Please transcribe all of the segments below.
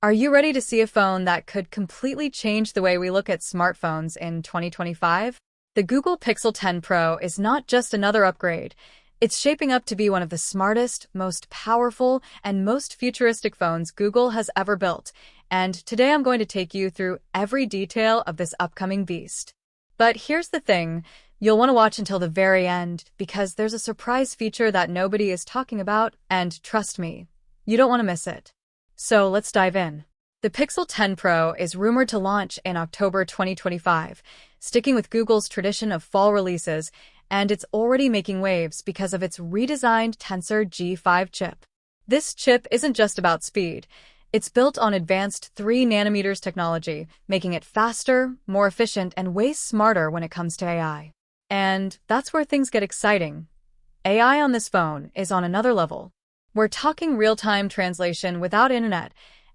Are you ready to see a phone that could completely change the way we look at smartphones in 2025? The Google Pixel 10 Pro is not just another upgrade. It's shaping up to be one of the smartest, most powerful, and most futuristic phones Google has ever built. And today I'm going to take you through every detail of this upcoming beast. But here's the thing, you'll want to watch until the very end because there's a surprise feature that nobody is talking about, and trust me, you don't want to miss it. So let's dive in. The Pixel 10 Pro is rumored to launch in October 2025, sticking with Google's tradition of fall releases, and it's already making waves because of its redesigned Tensor G5 chip. This chip isn't just about speed. It's built on advanced 3nm technology, making it faster, more efficient, and way smarter when it comes to AI. And that's where things get exciting. AI on this phone is on another level. We're talking real-time translation without internet,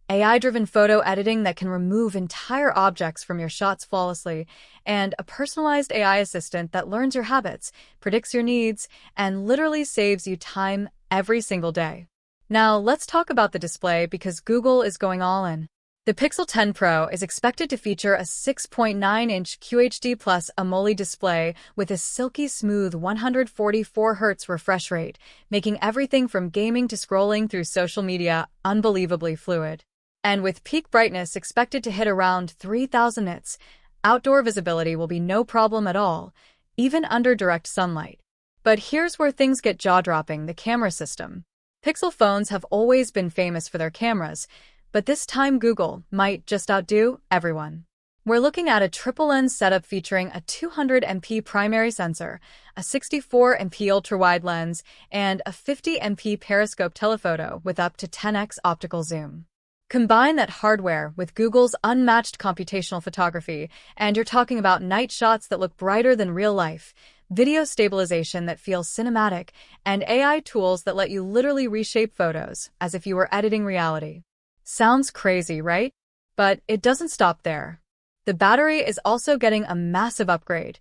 AI-driven photo editing that can remove entire objects from your shots flawlessly, and a personalized AI assistant that learns your habits, predicts your needs, and literally saves you time every single day. Now, let's talk about the display because Google is going all in. The Pixel 10 Pro is expected to feature a 6.9-inch QHD+ AMOLED display with a silky smooth 144Hz refresh rate, making everything from gaming to scrolling through social media unbelievably fluid. And with peak brightness expected to hit around 3000 nits, outdoor visibility will be no problem at all, even under direct sunlight. But here's where things get jaw-dropping: the camera system. Pixel phones have always been famous for their cameras, but this time Google might just outdo everyone. We're looking at a triple-lens setup featuring a 200MP primary sensor, a 64MP ultra-wide lens, and a 50MP periscope telephoto with up to 10x optical zoom. Combine that hardware with Google's unmatched computational photography, and you're talking about night shots that look brighter than real life, video stabilization that feels cinematic, and AI tools that let you literally reshape photos as if you were editing reality. Sounds crazy, right? But it doesn't stop there. The battery is also getting a massive upgrade.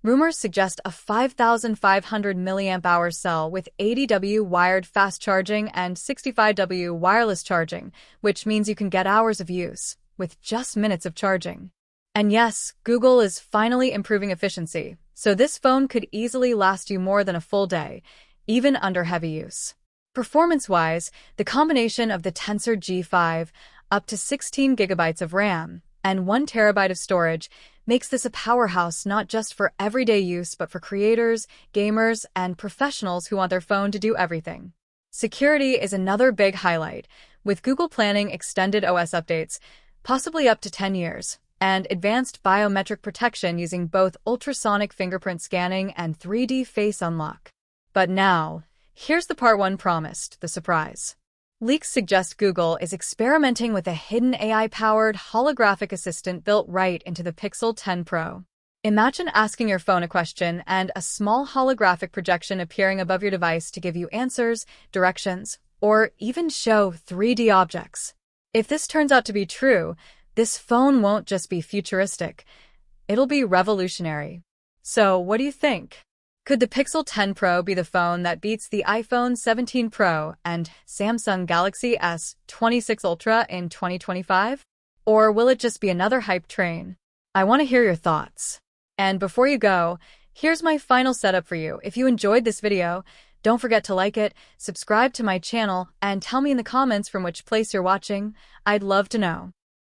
Rumors suggest a 5,500 mAh cell with 80W wired fast charging and 65W wireless charging, which means you can get hours of use with just minutes of charging. And yes, Google is finally improving efficiency, so this phone could easily last you more than a full day, even under heavy use. Performance-wise, the combination of the Tensor G5, up to 16GB of RAM, and 1TB of storage makes this a powerhouse not just for everyday use but for creators, gamers, and professionals who want their phone to do everything. Security is another big highlight, with Google planning extended OS updates, possibly up to 10 years, and advanced biometric protection using both ultrasonic fingerprint scanning and 3D face unlock. But now, here's the part one promised, the surprise. Leaks suggest Google is experimenting with a hidden AI-powered holographic assistant built right into the Pixel 10 Pro. Imagine asking your phone a question and a small holographic projection appearing above your device to give you answers, directions, or even show 3D objects. If this turns out to be true, this phone won't just be futuristic, it'll be revolutionary. So, what do you think? Could the Pixel 10 Pro be the phone that beats the iPhone 17 Pro and Samsung Galaxy S26 Ultra in 2025? Or will it just be another hype train? I want to hear your thoughts. And before you go, here's my final setup for you. If you enjoyed this video, don't forget to like it, subscribe to my channel, and tell me in the comments from which place you're watching. I'd love to know.